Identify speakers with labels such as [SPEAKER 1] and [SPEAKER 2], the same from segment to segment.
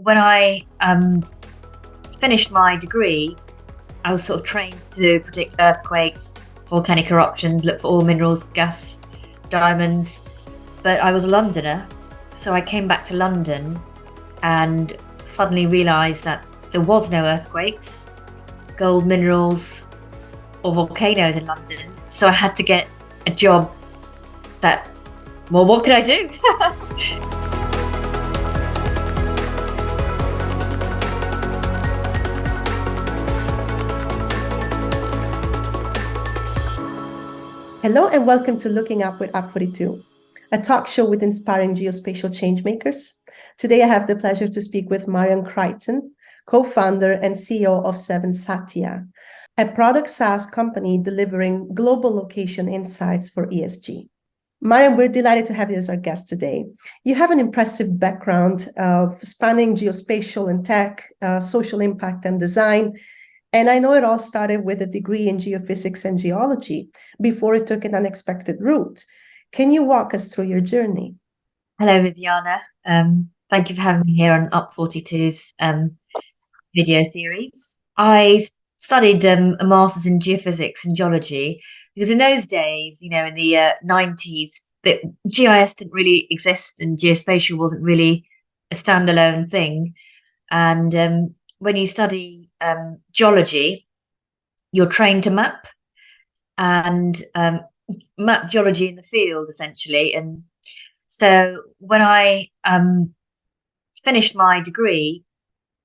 [SPEAKER 1] when I finished my degree, I was sort of trained to predict earthquakes, volcanic eruptions, look for oil, minerals, gas, diamonds. But I was a Londoner, so I came back to London and suddenly realised that there was no earthquakes, gold, minerals, or volcanoes in London. So I had to get a job that, well, what could I do?
[SPEAKER 2] Hello and welcome to Looking Up with Up 42, a talk show with inspiring geospatial changemakers. Today I have the pleasure to speak with Mariam Crichton, co-founder and CEO of Satya, a product SaaS company delivering global location insights for ESG. Mariam, we're delighted to have you as our guest today. You have an impressive background of spanning geospatial and tech, social impact and design. And I know it all started with a degree in geophysics and geology before it took an unexpected route. Can you walk us through your journey?
[SPEAKER 1] Hello, Viviana. Thank you for having me here on Up 42's video series. I studied a master's in geophysics and geology because in those days, in the 90s, that GIS didn't really exist and geospatial wasn't really a standalone thing. And when you study geology, you're trained to map and map geology in the field, essentially. And so when I finished my degree,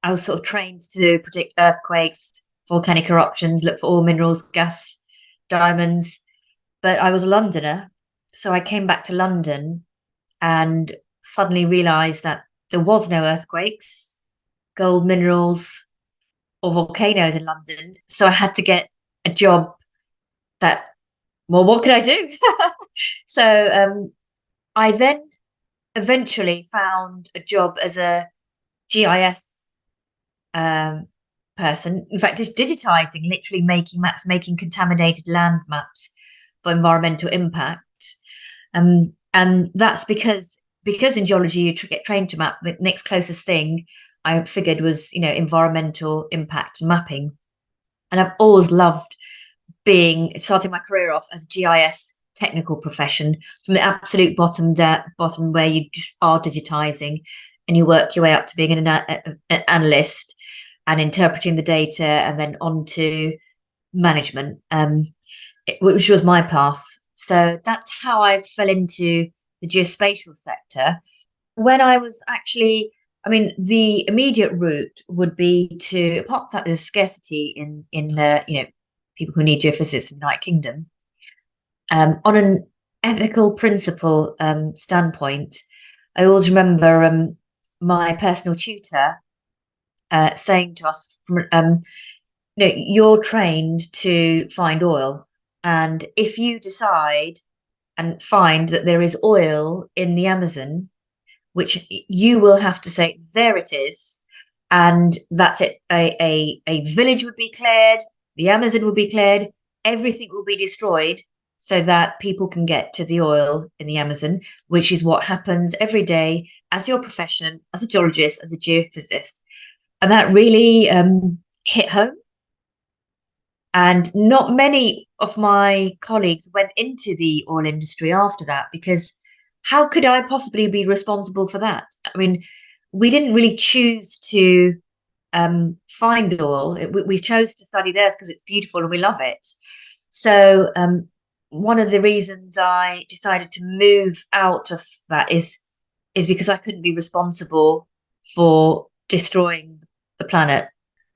[SPEAKER 1] I was sort of trained to predict earthquakes, volcanic eruptions, look for oil, minerals, gas, diamonds. But I was a Londoner, so I came back to London and suddenly realised that there was no earthquakes, gold, minerals, or volcanoes in London. So I had to get a job that, well, what could I do? So I then eventually found a job as a GIS person. In fact, just digitizing, literally making maps, making contaminated land maps for environmental impact. And that's because in geology you get trained to map. The next closest thing I figured was, environmental impact and mapping. And I've always loved starting my career off as a GIS technical profession from the absolute bottom where you just are digitizing and you work your way up to being an analyst and interpreting the data and then on to management, which was my path. So that's how I fell into the geospatial sector. When I was actually, the immediate route would be to, apart from that, there's scarcity in people who need geophysicists in the United Kingdom. On an ethical principle standpoint, I always remember my personal tutor saying to us, you're trained to find oil, and if you decide and find that there is oil in the Amazon, which you will have to say, there it is, and that's it. A village would be cleared, the Amazon will be cleared, everything will be destroyed so that people can get to the oil in the Amazon, which is what happens every day as your profession, as a geologist, as a geophysicist. And that really hit home. And not many of my colleagues went into the oil industry after that, because how could I possibly be responsible for that? We didn't really choose to find oil. We chose to study theirs because it's beautiful and we love it. So one of the reasons I decided to move out of that is because I couldn't be responsible for destroying the planet.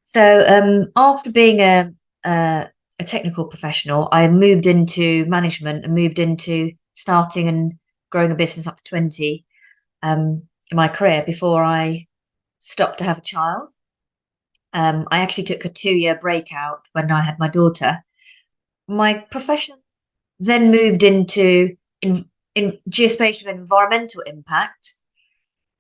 [SPEAKER 1] So after being a technical professional, I moved into management and moved into starting and growing a business up to 20 in my career before I stopped to have a child. I actually took a 2-year break out when I had my daughter. My profession then moved into in geospatial and environmental impact.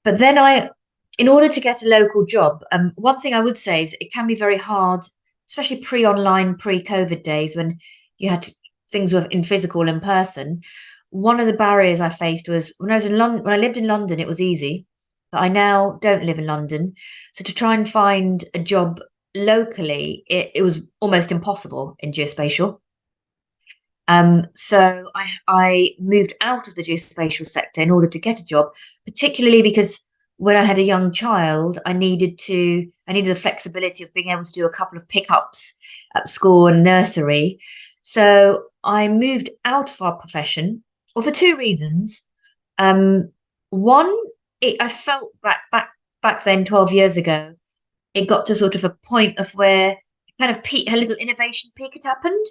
[SPEAKER 1] But then in order to get a local job, one thing I would say is it can be very hard, especially pre-online, pre-COVID days when you had things were in physical, in person. One of the barriers I faced was when I lived in London, it was easy. but I now don't live in London. So to try and find a job locally, it was almost impossible in geospatial. So I moved out of the geospatial sector in order to get a job, particularly because when I had a young child, I needed the flexibility of being able to do a couple of pickups at school and nursery. So I moved out of our profession, well, for two reasons. One, I felt that back then, 12 years ago, it got to sort of a point of where kind of a little innovation peak had happened.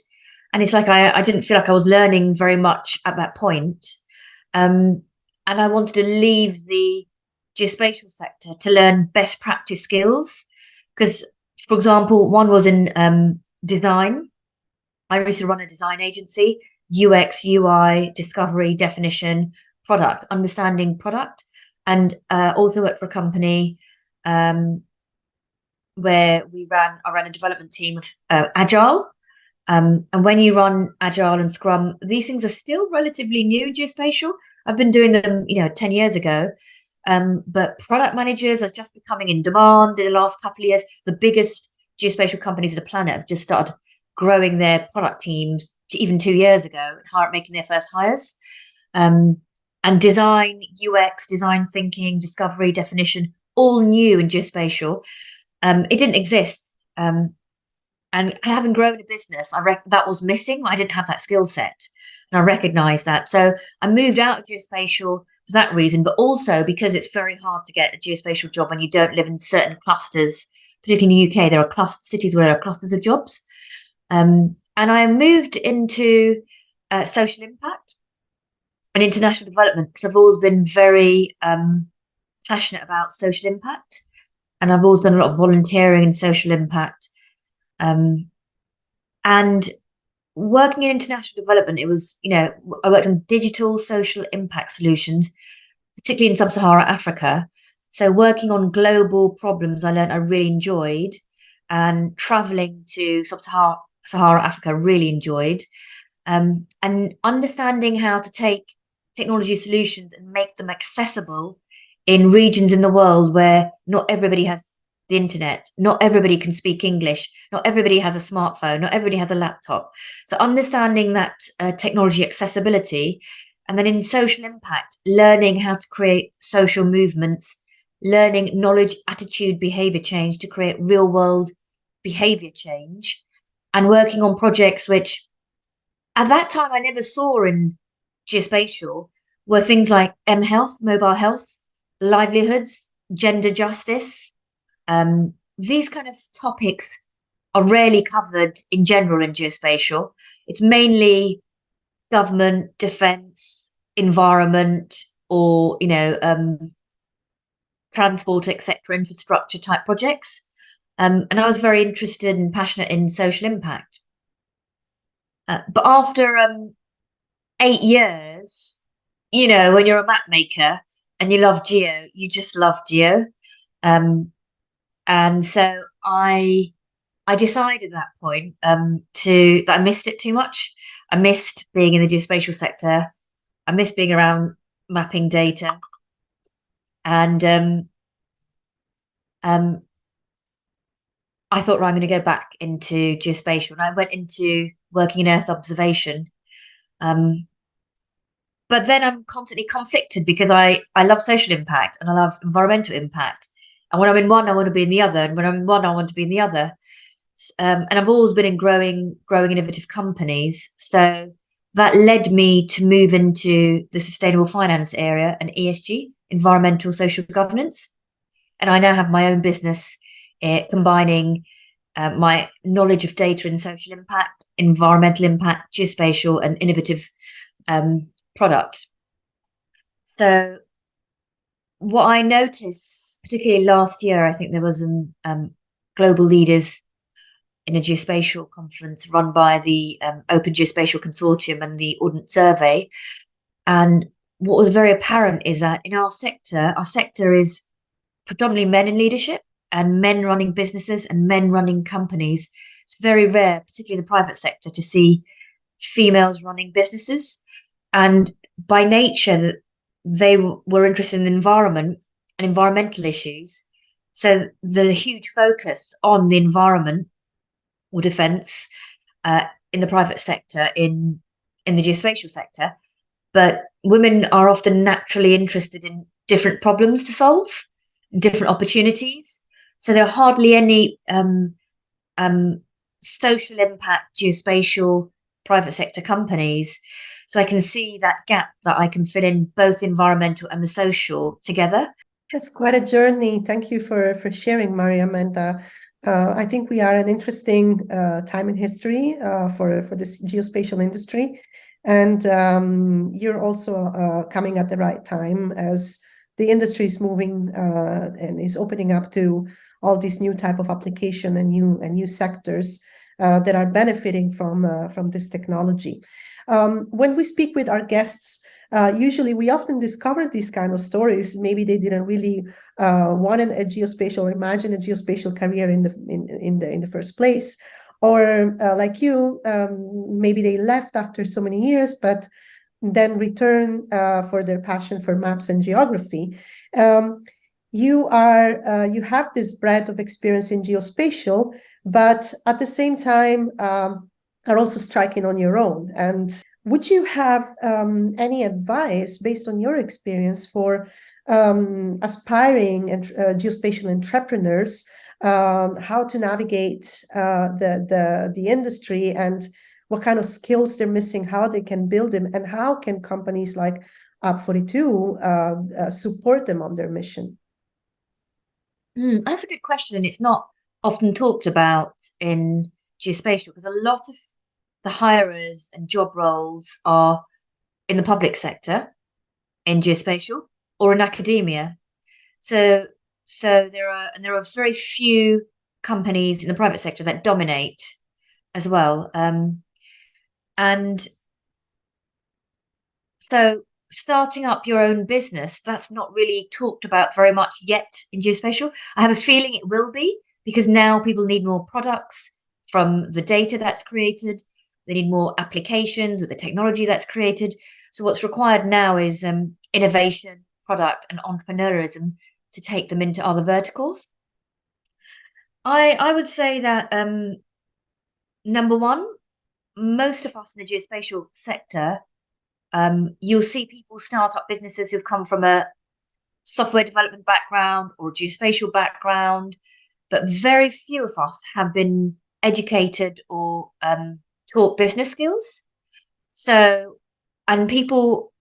[SPEAKER 1] And it's like I didn't feel like I was learning very much at that point. And I wanted to leave the geospatial sector to learn best practice skills. Because, for example, one was in design. I used to run a design agency, UX, UI, discovery, definition, product, understanding product, and also worked for a company where I ran a development team of Agile. And when you run Agile and Scrum, these things are still relatively new in geospatial. I've been doing them, 10 years ago. But product managers are just becoming in demand in the last couple of years. The biggest geospatial companies of the planet have just started growing their product teams to even 2 years ago and making their first hires. And design, UX, design thinking, discovery, definition, all new in geospatial. It didn't exist. And having grown a business, that was missing. I didn't have that skill set, and I recognised that. So I moved out of geospatial for that reason, but also because it's very hard to get a geospatial job when you don't live in certain clusters. Particularly in the UK, there are cities where there are clusters of jobs. And I moved into social impact and international development because I've always been very passionate about social impact, and I've always done a lot of volunteering in social impact. And working in international development, it was, I worked on digital social impact solutions, particularly in sub-Saharan Africa. So working on global problems, I learned I really enjoyed, and traveling to sub-Saharan Africa really enjoyed, and understanding how to take technology solutions and make them accessible in regions in the world where not everybody has the internet, not everybody can speak English, not everybody has a smartphone, not everybody has a laptop. So understanding that technology accessibility, and then in social impact, learning how to create social movements, learning knowledge, attitude, behavior change to create real world behavior change, and working on projects which at that time I never saw in geospatial were things like health, mobile health, livelihoods, gender justice. These kind of topics are rarely covered in general in geospatial. It's mainly government, defence, environment, or transport, etc., infrastructure type projects. And I was very interested and passionate in social impact. But after 8 years, when you're a map maker and you love geo, you just love geo. And so I decided at that point that I missed it too much. I missed being in the geospatial sector. I missed being around mapping data. And I thought, right, I'm going to go back into geospatial. And I went into working in Earth observation. But then I'm constantly conflicted because I love social impact and I love environmental impact. And when I'm in one, I want to be in the other. And when I'm in one, I want to be in the other. And I've always been in growing innovative companies. So that led me to move into the sustainable finance area and ESG, environmental social governance. And I now have my own business combining my knowledge of data and social impact, environmental impact, geospatial and innovative product. So what I noticed, particularly last year, I think there was global leaders in a geospatial conference run by the Open Geospatial Consortium and the Ordnance Survey. And what was very apparent is that in our sector is predominantly men in leadership and men running businesses and men running companies. It's very rare, particularly the private sector, to see females running businesses. And by nature, they were interested in the environment and environmental issues. So there's a huge focus on the environment or defence in the private sector, in the geospatial sector. But women are often naturally interested in different problems to solve, different opportunities. So there are hardly any social impact geospatial private sector companies. So I can see that gap that I can fill in both environmental and the social together.
[SPEAKER 2] That's quite a journey. Thank you for sharing, Mariam. And I think we are an interesting time in history for this geospatial industry. And you're also coming at the right time as the industry is moving and is opening up to all these new type of application and new sectors that are benefiting from this technology. When we speak with our guests, usually we often discover these kind of stories. Maybe they didn't really want a geospatial or imagine a geospatial career in the first place, or like you, maybe they left after so many years, but then return for their passion for maps and geography. You have this breadth of experience in geospatial, but at the same time are also striking on your own. And would you have any advice based on your experience for aspiring and geospatial entrepreneurs, how to navigate the industry and what kind of skills they're missing, how they can build them, and how can companies like App42 support them on their mission?
[SPEAKER 1] That's a good question, and it's not often talked about in geospatial because a lot of the hirers and job roles are in the public sector, in geospatial, or in academia. So there are very few companies in the private sector that dominate as well. And so starting up your own business, that's not really talked about very much yet in geospatial. I have a feeling it will be, because now people need more products from the data that's created. They need more applications with the technology that's created. So what's required now is innovation, product, and entrepreneurism to take them into other verticals. I would say that number one, most of us in the geospatial sector, you'll see people start up businesses who've come from a software development background or a geospatial background, but very few of us have been educated or taught business skills. So, and people,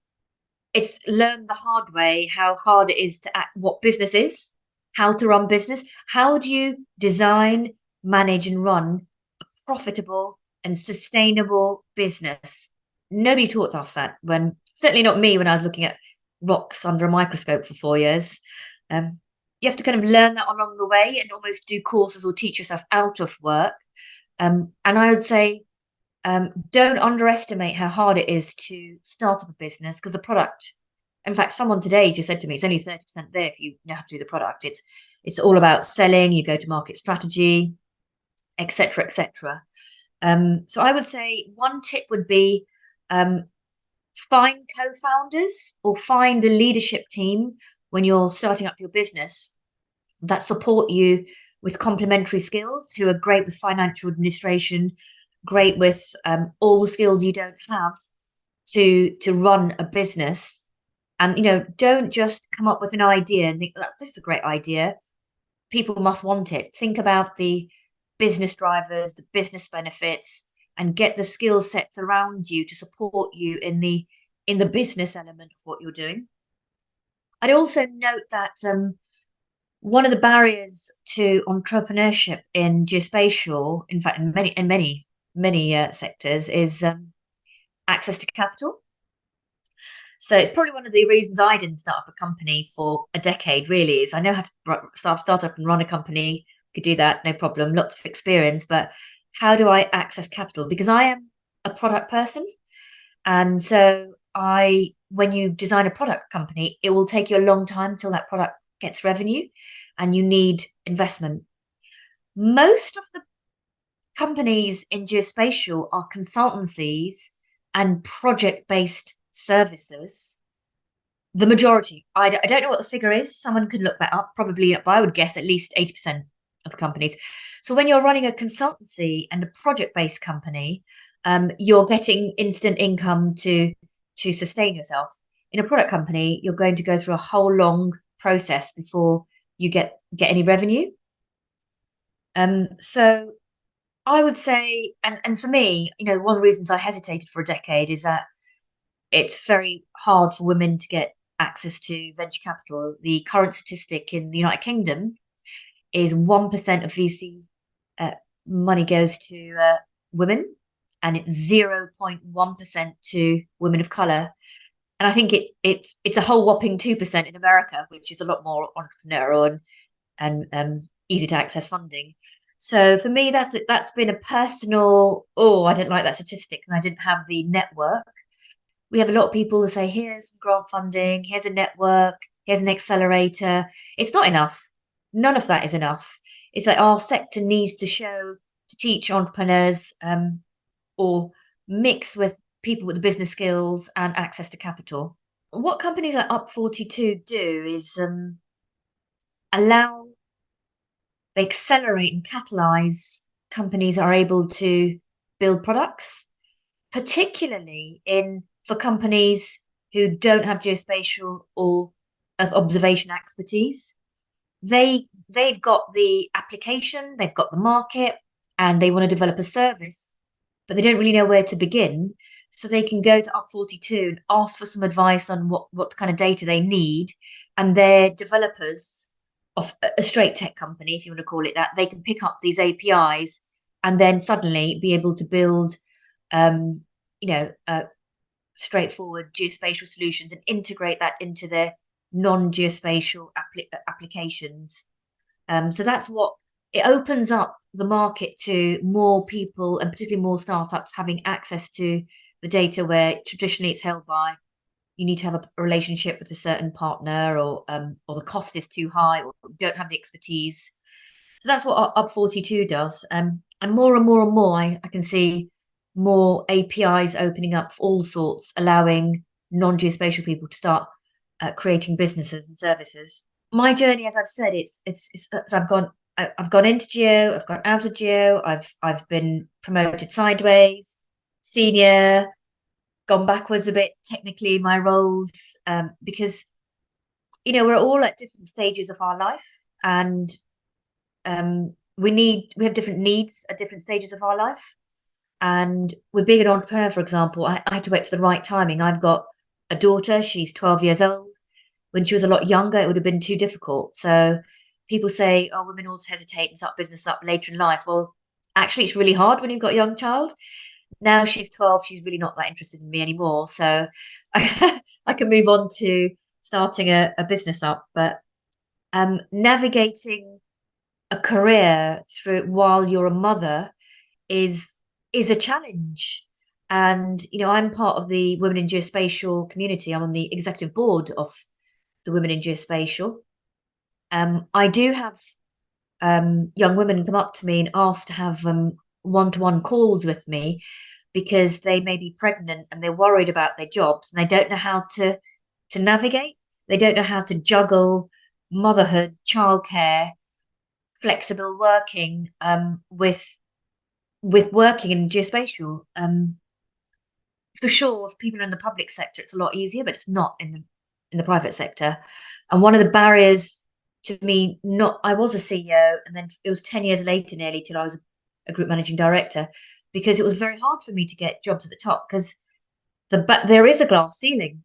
[SPEAKER 1] it's learned the hard way how hard it is to act, what business is, how to run business, how do you design, manage, and run a profitable and sustainable business. Nobody taught us that, when certainly not me when I was looking at rocks under a microscope for 4 years. You have to kind of learn that along the way and almost do courses or teach yourself out of work. And I would say, don't underestimate how hard it is to start up a business, because the product, in fact, someone today just said to me, it's only 30% there if you know how to do the product. It's all about selling, you go to market strategy, etc., etc. So I would say one tip would be find co-founders or find a leadership team when you're starting up your business that support you with complementary skills, who are great with financial administration, great with all the skills you don't have to run a business. And, don't just come up with an idea and think, this is a great idea. People must want it. Think about the business drivers, the business benefits, and get the skill sets around you to support you in the business element of what you're doing. I'd also note that one of the barriers to entrepreneurship in geospatial, in fact, in many sectors, is access to capital. So it's probably one of the reasons I didn't start up a company for a decade, really, is I know how to start up and run a company, could do that, no problem, lots of experience, but how do I access capital? Because I am a product person. And so when you design a product company, it will take you a long time till that product gets revenue, and you need investment. Most of the companies in geospatial are consultancies and project-based services. the majority. I don't know what the figure is. Someone could look that up. Probably, but I would guess at least 80% of the companies. So when you're running a consultancy and a project-based company, you're getting instant income to sustain yourself. In a product company, you're going to go through a whole long process before you get any revenue. So I would say, and for me, one of the reasons I hesitated for a decade is that it's very hard for women to get access to venture capital. The current statistic in the United Kingdom is 1% of VC money goes to women, and it's 0.1% to women of color. And I think it's a whole whopping 2% in America, which is a lot more entrepreneurial and easy to access funding. So for me, that's been a personal, I didn't like that statistic, and I didn't have the network. We have a lot of people who say, here's some grant funding, here's a network, here's an accelerator. It's not enough. None of that is enough. It's like our sector needs to teach entrepreneurs or mix with people with the business skills and access to capital. What companies like Up42 do is they accelerate and catalyze companies that are able to build products, particularly for companies who don't have geospatial or observation expertise. They've got the application, they've got the market, and they want to develop a service, but they don't really know where to begin. So they can go to Up42 and ask for some advice on what kind of data they need, and their developers of a straight tech company, if you want to call it that, they can pick up these APIs and then suddenly be able to build straightforward geospatial solutions and integrate that into their non-geospatial applications. So that's what it opens up the market to more people, and particularly more startups having access to the data where traditionally it's held by you need to have a relationship with a certain partner, or the cost is too high, or don't have the expertise. So that's what Up42 does. And more and more and more, I can see more APIs opening up for all sorts, allowing non-geospatial people to start creating businesses and services. My journey, as I've said, it's I've gone into geo, I've gone out of geo, I've been promoted sideways, senior, gone backwards a bit technically in my roles, because we're all at different stages of our life, and we have different needs at different stages of our life. And with being an entrepreneur, for example, I had to wait for the right timing. I've got a daughter, she's 12 years old. When she was a lot younger, it would have been too difficult. So people say, oh, women always hesitate and start business up later in life. Well, actually, it's really hard when you've got a young child. Now she's 12, she's really not that interested in me anymore. So I can move on to starting a business up. But navigating a career through while you're a mother is a challenge. And I'm part of the Women in Geospatial community. I'm on the executive board of the Women in Geospatial. I do have young women come up to me and ask to have one-to-one calls with me because they may be pregnant and they're worried about their jobs and they don't know how to navigate. They don't know how to juggle motherhood, childcare, flexible working with working in geospatial. For sure, if people are in the public sector, it's a lot easier, but it's not in the private sector. And one of the barriers to me, I was a CEO, and then it was 10 years later nearly till I was a group managing director, because it was very hard for me to get jobs at the top because there is a glass ceiling,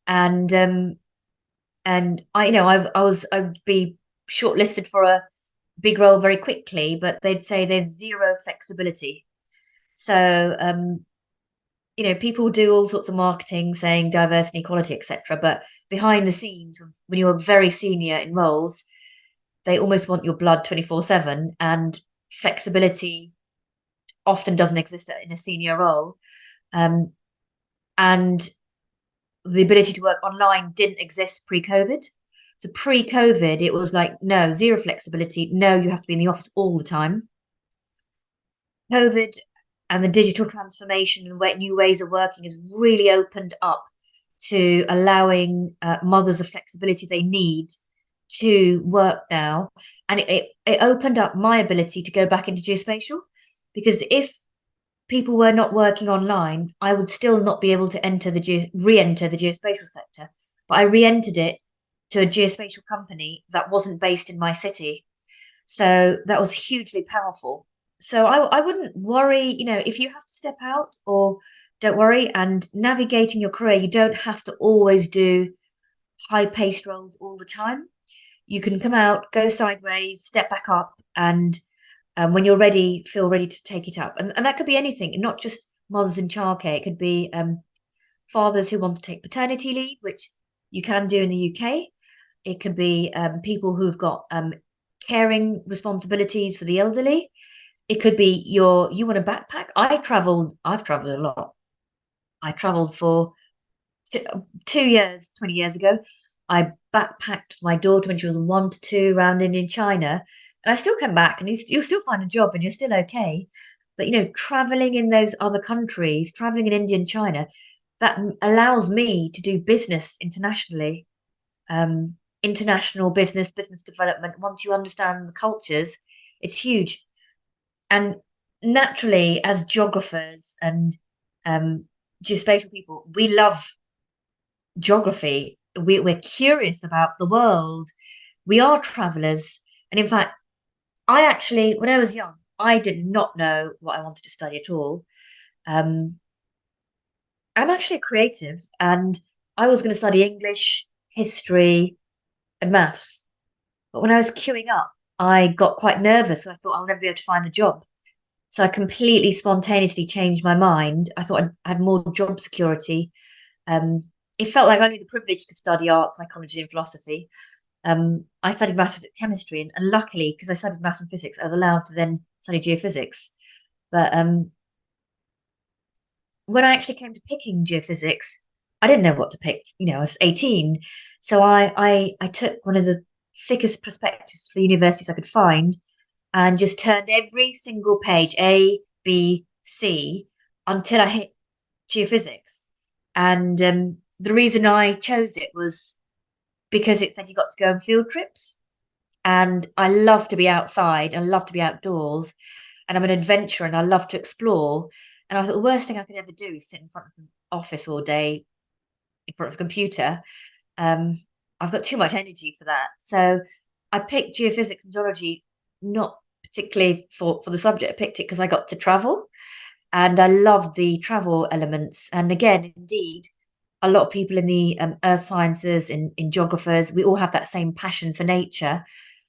[SPEAKER 1] and I'd be shortlisted for a big role very quickly, but they'd say there's zero flexibility. So people do all sorts of marketing saying diversity, equality, etc. But behind the scenes, when you're very senior in roles, they almost want your blood 24/7, and flexibility often doesn't exist in a senior role. And the ability to work online didn't exist pre-COVID. So pre-COVID, it was like, no, zero flexibility. No, you have to be in the office all the time. COVID and the digital transformation and new ways of working has really opened up to allowing mothers the flexibility they need to work now. And it opened up my ability to go back into geospatial, because if people were not working online, I would still not be able to re-enter the geospatial sector. But I re-entered it to a geospatial company that wasn't based in my city. So that was hugely powerful. So I wouldn't worry, if you have to step out, or don't worry. And navigating your career, you don't have to always do high-paced roles all the time. You can come out, go sideways, step back up, and when you're ready, feel ready to take it up. And that could be anything, not just mothers in childcare. It could be fathers who want to take paternity leave, which you can do in the UK. It could be people who've got caring responsibilities for the elderly. It could be you want a backpack. I've traveled a lot. I traveled for 2 years, 20 years ago. I backpacked my daughter when she was 1 to 2 around India and China. And I still come back, and you'll still find a job and you're still okay. But, traveling in those other countries, traveling in India and China, that allows me to do business internationally. International business development. Once you understand the cultures, it's huge. And naturally, as geographers and geospatial people, we love geography. We're curious about the world. We are travelers. And in fact, I actually, when I was young, I did not know what I wanted to study at all. I'm actually a creative, and I was going to study English, history, and maths. But when I was queuing up, I got quite nervous. So I thought I'll never be able to find a job. So I completely spontaneously changed my mind. I thought I had more job security. It felt like only the privileged could study art, psychology, and philosophy. I studied maths and chemistry, and luckily, because I studied maths and physics, I was allowed to then study geophysics. But when I actually came to picking geophysics, I didn't know what to pick. I was 18, so I took one of the thickest prospectus for universities I could find, and just turned every single page A, B, C until I hit geophysics. And the reason I chose it was because it said you got to go on field trips. And I love to be outside and love to be outdoors. And I'm an adventurer and I love to explore. And I thought the worst thing I could ever do is sit in front of an office all day in front of a computer. I've got too much energy for that. So I picked geophysics and geology, not particularly for the subject. I picked it because I got to travel, and I love the travel elements. And again, indeed, a lot of people in the earth sciences, in geographers, we all have that same passion for nature,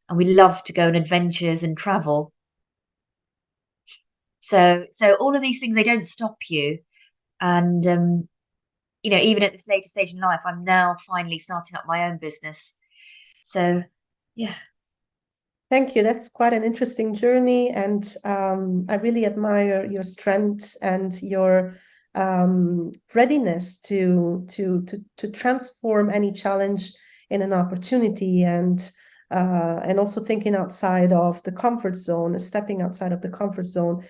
[SPEAKER 1] and we love to go on adventures and travel. So all of these things, they don't stop you. And even at this later stage in life, I'm now finally starting up my own business. So yeah.
[SPEAKER 2] Thank you. That's quite an interesting journey, and I really admire your strength and your readiness to transform any challenge in an opportunity, and also thinking outside of the comfort zone, stepping outside of the comfort zone,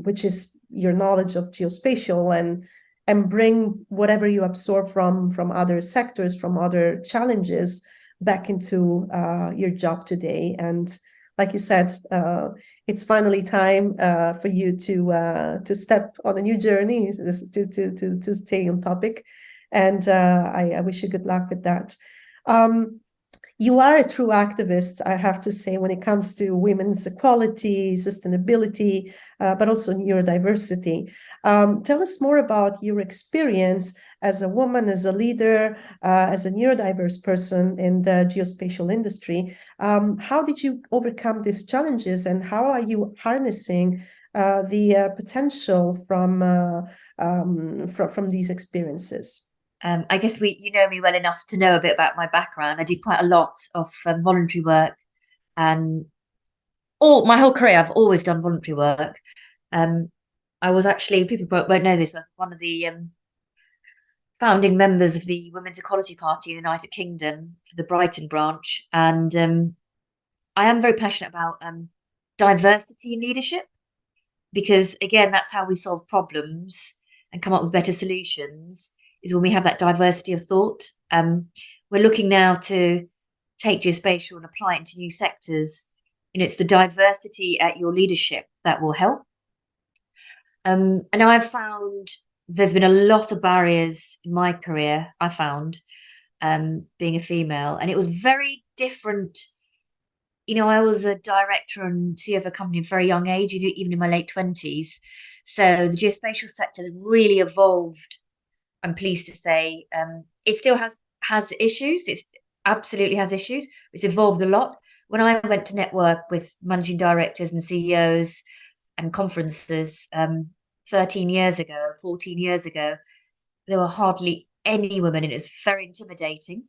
[SPEAKER 2] which is your knowledge of geospatial, and bring whatever you absorb from other sectors, from other challenges, back into your job today. And like you said, it's finally time for you to step on a new journey, to stay on topic. And I wish you good luck with that. You are a true activist, I have to say, when it comes to women's equality, sustainability, but also neurodiversity. Tell us more about your experience as a woman, as a leader, as a neurodiverse person in the geospatial industry. How did you overcome these challenges, and how are you harnessing the potential from these experiences?
[SPEAKER 1] I guess you know me well enough to know a bit about my background. I did quite a lot of voluntary work, and my whole career I've always done voluntary work. I was actually, people won't know this, I was one of the founding members of the Women's Equality Party in the United Kingdom for the Brighton branch, and I am very passionate about diversity in leadership, because again, that's how we solve problems and come up with better solutions. is when we have that diversity of thought. We're looking now to take geospatial and apply it into new sectors. It's the diversity at your leadership that will help. And I've found there's been a lot of barriers in my career, I found, being a female, and it was very different. I was a director and CEO of a company at a very young age, even in my late 20s. So the geospatial sector has really evolved. I'm pleased to say it still has issues. It absolutely has issues. It's evolved a lot. When I went to network with managing directors and CEOs and conferences 13 years ago, 14 years ago, there were hardly any women, and it was very intimidating.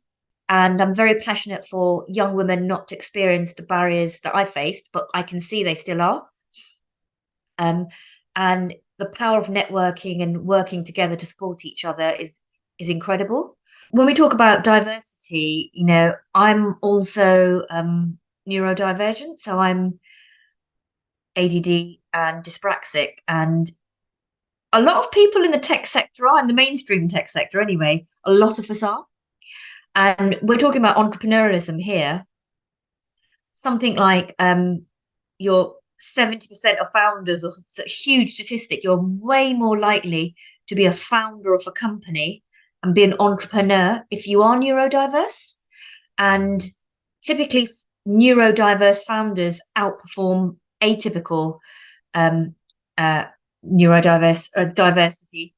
[SPEAKER 1] And I'm very passionate for young women not to experience the barriers that I faced, but I can see they still are. And the power of networking and working together to support each other is incredible. When we talk about diversity, I'm also neurodivergent, so I'm ADD and dyspraxic, and a lot of people in the tech sector are, in the mainstream tech sector anyway, a lot of us are. And we're talking about entrepreneurialism here. Something like your 70% of founders, or it's a huge statistic, you're way more likely to be a founder of a company and be an entrepreneur if you are neurodiverse. And typically, neurodiverse founders outperform atypical diversity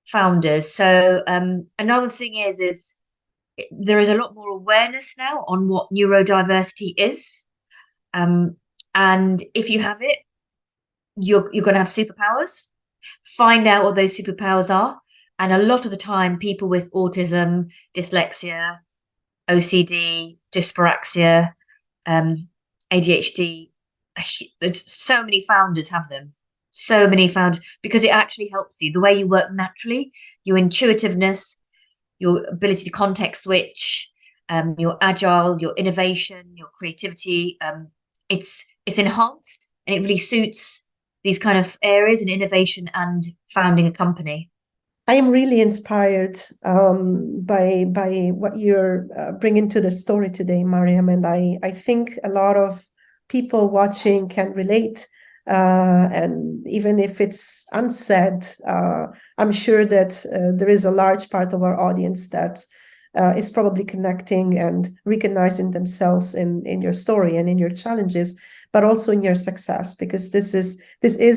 [SPEAKER 1] founders. So another thing is there is a lot more awareness now on what neurodiversity is. And if you have it, you're going to have superpowers. Find out what those superpowers are. And a lot of the time, people with autism, dyslexia, OCD, dyspraxia, ADHD, so many founders have them. So many founders, because it actually helps you. The way you work naturally, your intuitiveness, your ability to context switch, your agile, your innovation, your creativity, it's enhanced, and it really suits these kind of areas in innovation and founding a company.
[SPEAKER 2] I am really inspired by what you're bringing to the story today, Mariam, and I think a lot of people watching can relate. And even if it's unsaid, I'm sure that there is a large part of our audience that is probably connecting and recognizing themselves in your story and in your challenges, but also in your success, because this is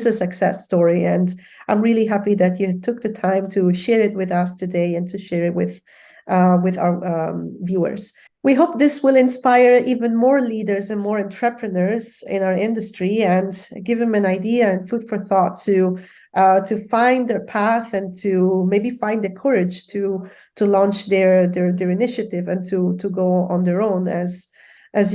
[SPEAKER 2] a success story. And I'm really happy that you took the time to share it with us today and to share it with our viewers. We hope this will inspire even more leaders and more entrepreneurs in our industry and give them an idea and food for thought to find their path and to maybe find the courage to launch their initiative and to go on their own as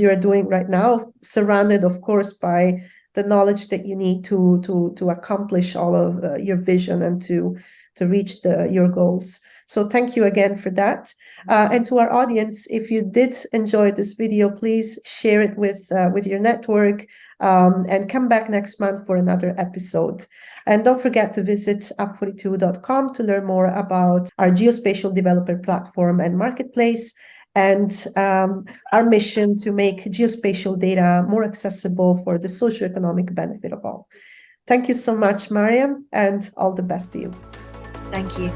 [SPEAKER 2] you are doing right now, surrounded, of course, by the knowledge that you need to accomplish all of your vision and to reach your goals. So thank you again for that. And to our audience, if you did enjoy this video, please share it with your network and come back next month for another episode. And don't forget to visit up42.com to learn more about our geospatial developer platform and marketplace, and our mission to make geospatial data more accessible for the socioeconomic benefit of all. Thank you so much, Mariam, and all the best to you.
[SPEAKER 1] Thank you.